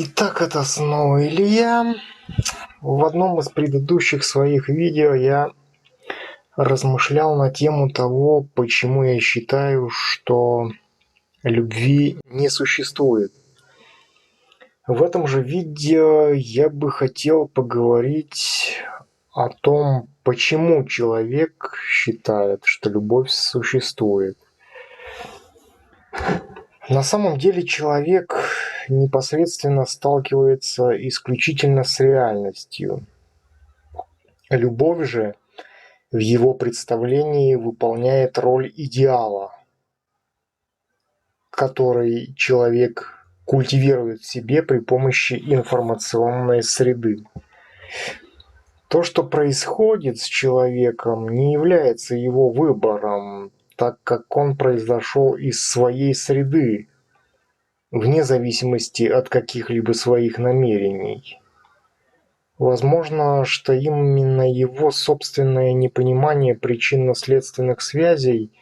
Итак, это снова Илья. В одном из предыдущих своих видео я размышлял на тему того, почему я считаю, что любви не существует. В этом же видео я бы хотел поговорить о том, почему человек считает, что любовь существует. На самом деле человек непосредственно сталкивается исключительно с реальностью. Любовь же в его представлении выполняет роль идеала, который человек культивирует в себе при помощи информационной среды. То, что происходит с человеком, не является его выбором, так как он произошел из своей среды, вне зависимости от каких-либо своих намерений. Возможно, что именно его собственное непонимание причинно-следственных связей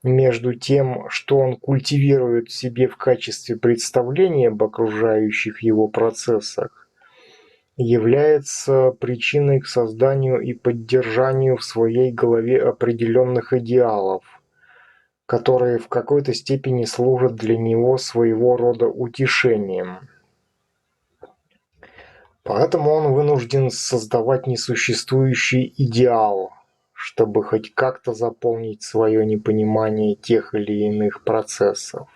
между тем, что он культивирует в себе в качестве представления об окружающих его процессах, является причиной к созданию и поддержанию в своей голове определенных идеалов, которые в какой-то степени служат для него своего рода утешением. Поэтому он вынужден создавать несуществующий идеал, чтобы хоть как-то заполнить свое непонимание тех или иных процессов.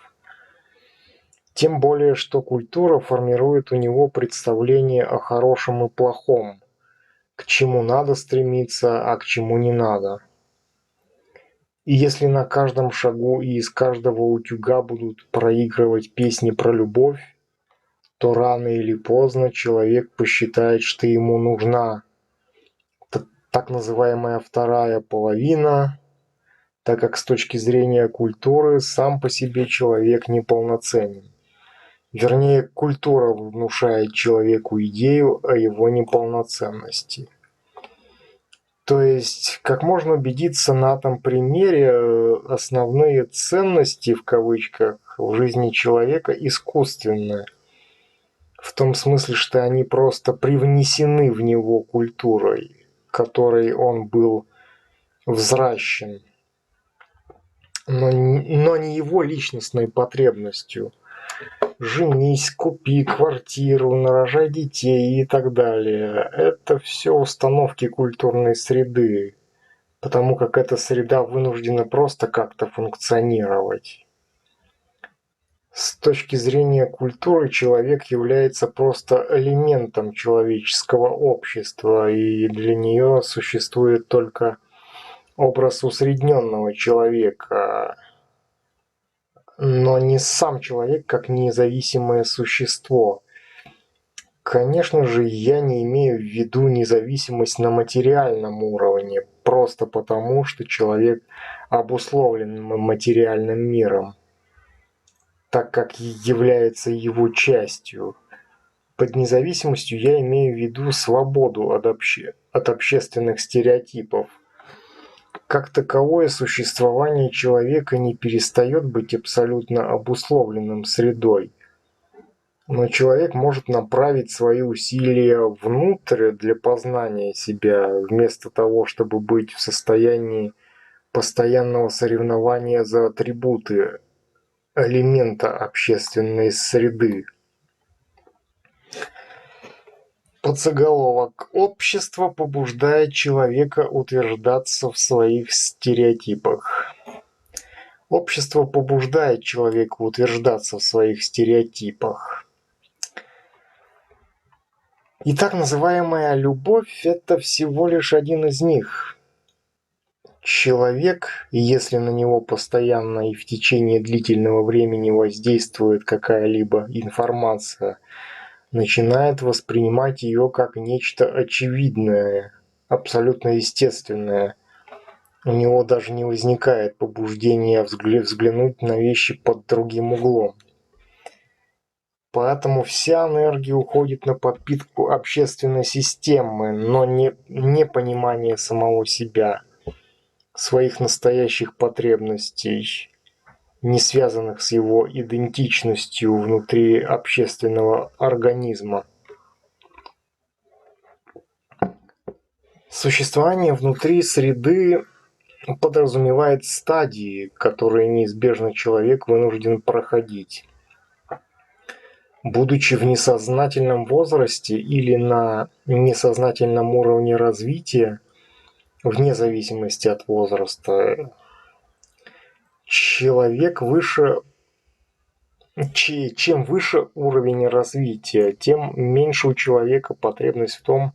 Тем более, что культура формирует у него представление о хорошем и плохом, к чему надо стремиться, а к чему не надо. И если на каждом шагу и из каждого утюга будут проигрывать песни про любовь, то рано или поздно человек посчитает, что ему нужна так называемая вторая половина, так как с точки зрения культуры сам по себе человек неполноценен. Вернее, культура внушает человеку идею о его неполноценности. То есть, как можно убедиться на этом примере, основные ценности, в кавычках, в жизни человека искусственны. В том смысле, что они просто привнесены в него культурой, которой он был взращен, но не его личностной потребностью. Женись, купи квартиру, нарожай детей и так далее. Это все установки культурной среды, потому как эта среда вынуждена просто как-то функционировать. С точки зрения культуры человек является просто элементом человеческого общества, и для нее существует только образ усредненного человека, но не сам человек как независимое существо. Конечно же, я не имею в виду независимость на материальном уровне, просто потому, что человек обусловлен материальным миром, так как является его частью. Под независимостью я имею в виду свободу от общественных стереотипов. Как таковое существование человека не перестает быть абсолютно обусловленным средой. Но человек может направить свои усилия внутрь для познания себя, вместо того, чтобы быть в состоянии постоянного соревнования за атрибуты элемента общественной среды. Подзаголовок. Общество побуждает человека утверждаться в своих стереотипах. Общество побуждает человека утверждаться в своих стереотипах. И так называемая любовь – это всего лишь один из них. Человек, если на него постоянно и в течение длительного времени воздействует какая-либо информация, начинает воспринимать ее как нечто очевидное, абсолютно естественное. У него даже не возникает побуждения взглянуть на вещи под другим углом. Поэтому вся энергия уходит на подпитку общественной системы, но не понимание самого себя, своих настоящих потребностей. не связанных с его идентичностью внутри общественного организма. Существование внутри среды подразумевает стадии, которые неизбежно человек вынужден проходить. Будучи в несознательном возрасте или на несознательном уровне развития, вне зависимости от возраста, человек чем выше уровень развития, тем меньше у человека потребность в том,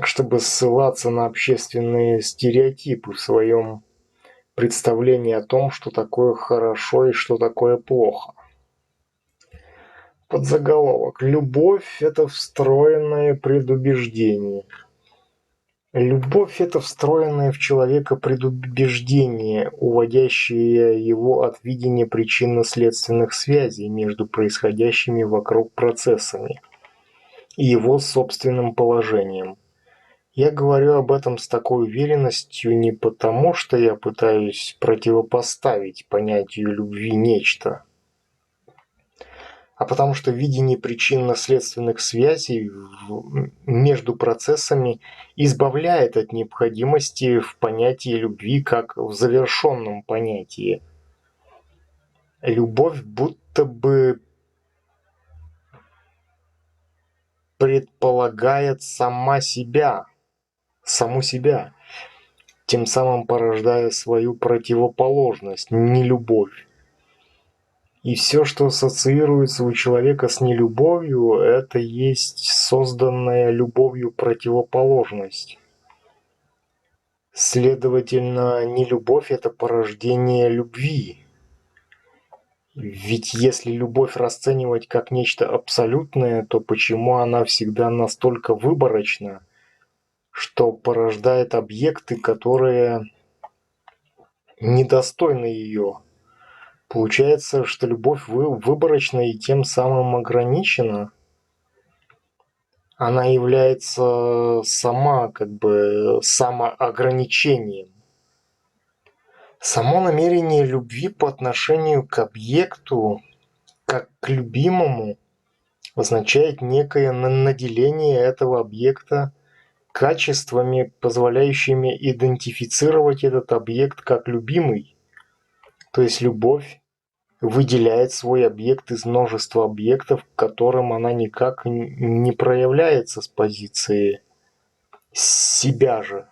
чтобы ссылаться на общественные стереотипы в своем представлении о том, что такое хорошо и что такое плохо. Подзаголовок. Любовь – это встроенное предубеждение. Любовь – это встроенное в человека предубеждение, уводящее его от видения причинно-следственных связей между происходящими вокруг процессами и его собственным положением. Я говорю об этом с такой уверенностью не потому, что я пытаюсь противопоставить понятию любви нечто, а потому что видение причинно-следственных связей между процессами избавляет от необходимости в понятии любви как в завершенном понятии. Любовь будто бы предполагает саму себя, тем самым порождая свою противоположность, нелюбовь. И все, что ассоциируется у человека с нелюбовью, это есть созданная любовью противоположность. Следовательно, нелюбовь – это порождение любви. Ведь если любовь расценивать как нечто абсолютное, то почему она всегда настолько выборочна, что порождает объекты, которые недостойны ее? Получается, что любовь выборочна и тем самым ограничена. Она является сама самоограничением. Само намерение любви по отношению к объекту, как к любимому, означает некое наделение этого объекта качествами, позволяющими идентифицировать этот объект как любимый. То есть любовь выделяет свой объект из множества объектов, к которым она никак не проявляется с позиции себя же.